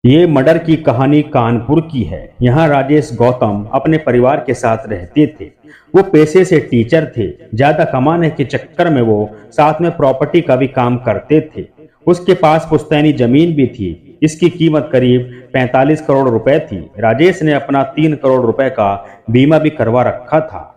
ये मर्डर की कहानी कानपुर की है। यहाँ राजेश गौतम अपने परिवार के साथ रहते थे। वो पेशे से टीचर थे। ज्यादा कमाने के चक्कर में वो साथ में प्रॉपर्टी का भी काम करते थे। उसके पास पुश्तैनी जमीन भी थी। इसकी कीमत करीब 45 करोड़ रुपए थी। राजेश ने अपना 3 करोड़ रुपए का बीमा भी करवा रखा था।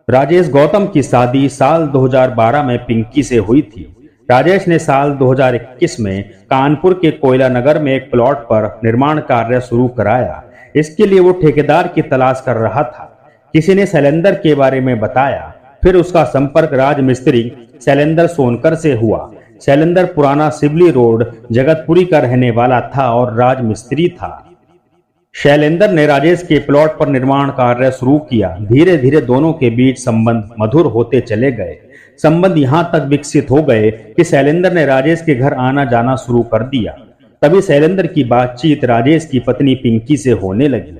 राजेश गौतम की शादी साल 2012 में पिंकी से हुई थी। राजेश ने साल 2021 में कानपुर के कोयला नगर में एक प्लॉट पर निर्माण कार्य शुरू कराया। इसके लिए वो ठेकेदार की तलाश कर रहा था। किसी ने शैलेंद्र के बारे में बताया। फिर उसका संपर्क राज मिस्त्री शैलेंद्र सोनकर से हुआ। शैलेंद्र पुराना सिवली रोड जगतपुरी का रहने वाला था और राज मिस्त्री था। शैलेंद्र ने राजेश के प्लॉट पर निर्माण कार्य शुरू किया। धीरे धीरे दोनों के बीच संबंध मधुर होते चले गए। संबंध यहाँ तक विकसित हो गए कि शैलेंद्र ने राजेश के घर आना जाना शुरू कर दिया। तभी शैलेंद्र की बातचीत राजेश की पत्नी पिंकी से होने लगी।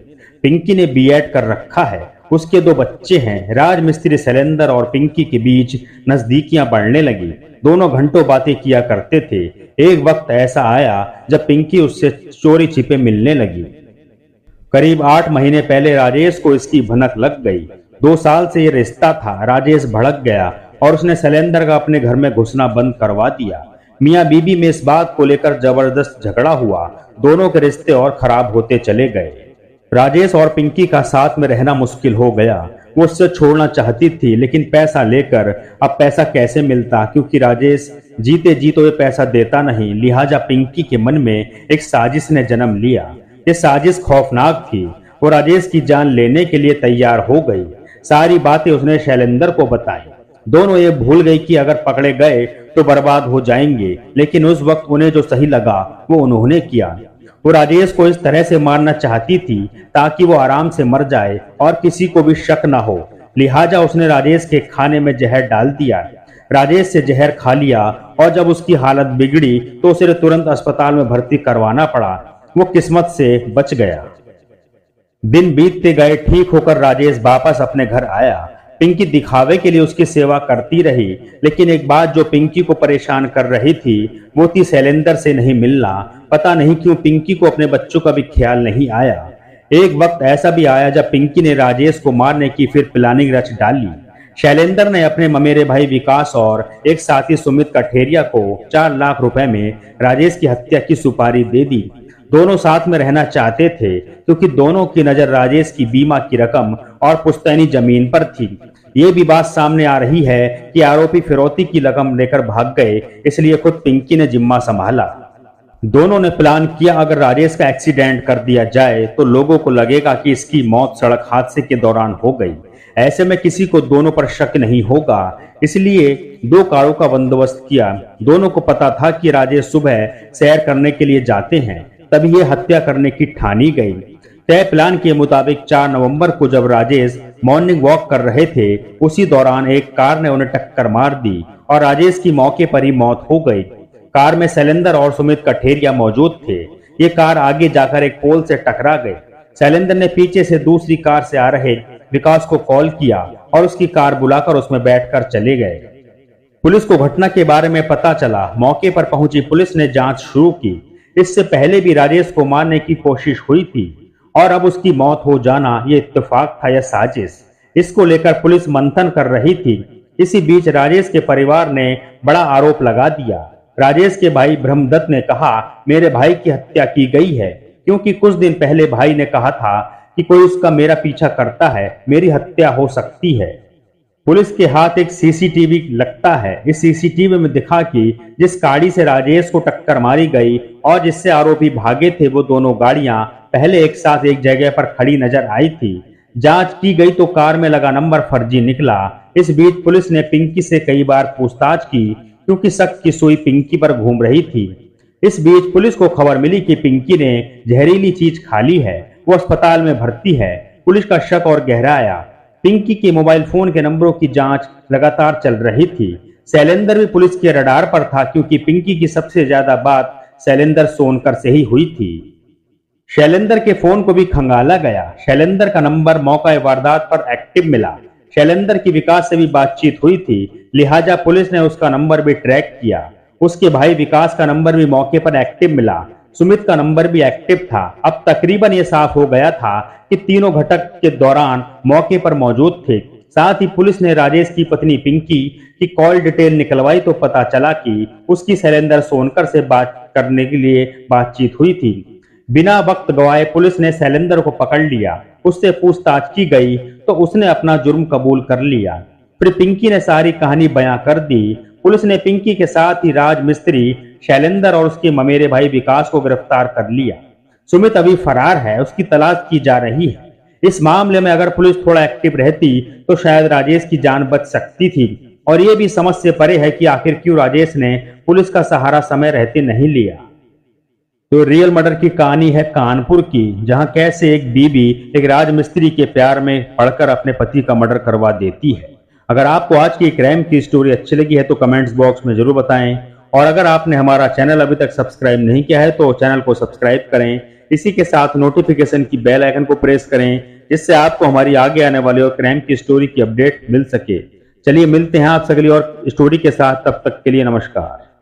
पिंकी ने बीएड कर रखा है। उसके 2 बच्चे हैं। राज मिस्त्री शैलेंद्र और पिंकी के बीच नजदीकियां बढ़ने लगी। दोनों घंटों बातें किया करते थे। एक वक्त ऐसा आया जब पिंकी उससे चोरी छिपे मिलने लगी। करीब 8 महीने पहले राजेश को इसकी भनक लग गई। 2 साल से ये रिश्ता था। राजेश भड़क गया और उसने शैलेंद्र का अपने घर में घुसना बंद करवा दिया। मियां बीबी में इस बात को लेकर जबरदस्त झगड़ा हुआ। दोनों के रिश्ते और खराब होते चले गए। राजेश और पिंकी का साथ में रहना मुश्किल हो गया। वो उससे छोड़ना चाहती थी, लेकिन पैसा लेकर अब पैसा कैसे मिलता, क्योंकि राजेश जीते जी तो ये पैसा देता नहीं। लिहाजा पिंकी के मन में एक साजिश ने जन्म लिया। ये साजिश खौफनाक थी। वो राजेश की जान लेने के लिए तैयार हो गई। सारी बातें उसने शैलेंद्र को बताई। दोनों ये भूल गई कि अगर पकड़े गए तो बर्बाद हो जाएंगे, लेकिन उस वक्त उन्हें जो सही लगा वो उन्होंने किया। वो राजेश को इस तरह से मारना चाहती थी ताकि वो आराम से मर जाए और किसी को भी शक ना हो। लिहाजा उसने राजेश के खाने में जहर डाल दिया। राजेश से जहर खा लिया और जब उसकी हालत बिगड़ी तो उसे तुरंत अस्पताल में भर्ती करवाना पड़ा। वो किस्मत से बच गया। दिन बीतते गए। ठीक होकर राजेश वापस अपने घर आया। पिंकी दिखावे के लिए उसकी सेवा करती रही, लेकिन एक बात जो पिंकी को परेशान कर रही थी वो थी शैलेंद्र से नहीं मिलना। पता नहीं क्यों पिंकी को अपने बच्चों का भी ख्याल नहीं आया। एक वक्त ऐसा भी आया जब पिंकी ने राजेश को मारने की फिर प्लानिंग रच डाली। शैलेंद्र ने अपने ममेरे भाई विकास और एक साथी सुमित कठेरिया को 4 लाख रुपए में राजेश की हत्या की सुपारी दे दी। दोनों साथ में रहना चाहते थे क्योंकि दोनों की नजर राजेश की बीमा की रकम और पुश्तैनी जमीन पर थी। ये भी बात सामने आ रही है कि आरोपी फिरौती की रकम लेकर भाग गए, इसलिए खुद पिंकी ने जिम्मा संभाला। दोनों ने प्लान किया अगर राजेश का एक्सीडेंट कर दिया जाए तो लोगों को लगेगा कि इसकी मौत सड़क हादसे के दौरान हो गई। ऐसे में किसी को दोनों पर शक नहीं होगा, इसलिए 2 कारों का बंदोबस्त किया। दोनों को पता था कि राजेश सुबह सैर करने के लिए जाते हैं, तभी ये हत्या करने की ठानी गई। तय प्लान के मुताबिक 4 नवंबर को जब राजेश मॉर्निंग वॉक कर रहे थे, उसी दौरान एक कार ने उन्हें टक्कर मार दी और राजेश की मौके पर ही मौत हो गई। कार में शैलेंद्र और सुमित कठेरिया मौजूद थे। ये कार आगे जाकर एक पोल से टकरा गई। शैलेंद्र ने पीछे से दूसरी कार से आ रहे विकास को कॉल किया और उसकी कार बुलाकर उसमें बैठकर चले गए। पुलिस को घटना के बारे में पता चला। मौके पर पहुंची पुलिस ने जांच शुरू की। इससे पहले भी राजेश को मारने की कोशिश हुई थी और अब उसकी मौत हो जाना ये इत्तेफाक था या साजिश, इसको लेकर पुलिस मंथन कर रही थी। इसी बीच राजेश के परिवार ने बड़ा आरोप लगा दिया। राजेश के भाई ब्रह्मदत्त ने कहा मेरे भाई की हत्या की गई है, क्योंकि कुछ दिन पहले भाई ने कहा था कि कोई उसका मेरा पीछा करता है, मेरी हत्या हो सकती है। पुलिस के हाथ एक सीसीटीवी लगता है। इस सीसीटीवी में दिखा कि जिस गाड़ी से राजेश को टक्कर मारी गई और जिससे आरोपी भागे थे वो दोनों गाड़ियां पहले एक साथ एक जगह पर खड़ी नजर आई थी। जांच की गई तो कार में लगा नंबर फर्जी निकला। इस बीच पुलिस ने पिंकी से कई बार पूछताछ की, क्योंकि शक की सुई पिंकी पर घूम रही थी। इस बीच पुलिस को खबर मिली कि पिंकी ने जहरीली चीज खा ली है। वो अस्पताल में भर्ती है। पुलिस का शक और गहराया। पिंकी के मोबाइल फोन के नंबरों की जांच लगातार चल रही थी। शैलेंद्र भी पुलिस के रडार पर था, क्योंकि पिंकी की सबसे ज्यादा बात शैलेंद्र सोनकर से ही हुई थी। शैलेंद्र के फोन को भी खंगाला गया। शैलेंद्र का नंबर मौका वारदात पर एक्टिव मिला। शैलेंद्र की विकास से भी बातचीत हुई थी, लिहाजा पुलिस ने उसका नंबर भी ट्रैक किया। उसके भाई विकास का नंबर भी मौके पर एक्टिव मिला। सुमित का नंबर भी एक्टिव था। अब तकरीबन ये साफ हो गया था कि तीनों घटक के दौरान मौके पर मौजूद थे। साथ ही पुलिस ने राजेश की पत्नी पिंकी की कॉल डिटेल निकलवाई तो पता चला कि उसकी शैलेंद्र सोनकर से बात करने के लिए बातचीत हुई थी। बिना वक्त गवाए पुलिस ने शैलेंद्र को पकड़ लिया। उससे पूछताछ की गई तो उसने अपना जुर्म कबूल कर लिया। फिर पिंकी ने सारी कहानी बयां कर दी। पुलिस ने पिंकी के साथ ही राज मिस्त्री, शैलेंद्र और उसके ममेरे भाई विकास को गिरफ्तार कर लिया। सुमित अभी फरार है, उसकी तलाश की जा रही है। इस मामले में अगर पुलिस थोड़ा एक्टिव रहती तो शायद राजेश की जान बच सकती थी। और ये भी समझ से परे है कि आखिर क्यों राजेश ने पुलिस का सहारा समय रहते नहीं लिया। तो रियल मर्डर की कहानी है कानपुर की, जहां कैसे एक बीवी एक राजमिस्त्री के प्यार में पड़कर अपने पति का मर्डर करवा देती है। अगर आपको आज की क्राइम की स्टोरी अच्छी लगी है तो कमेंट्स बॉक्स में जरूर बताएं। और अगर आपने हमारा चैनल अभी तक सब्सक्राइब नहीं किया है तो चैनल को सब्सक्राइब करें। इसी के साथ नोटिफिकेशन की बेल आइकन को प्रेस करें, जिससे आपको हमारी आगे आने वाली और क्राइम की स्टोरी की अपडेट मिल सके। चलिए मिलते हैं आपसे अगली और स्टोरी के साथ, तब तक के लिए नमस्कार।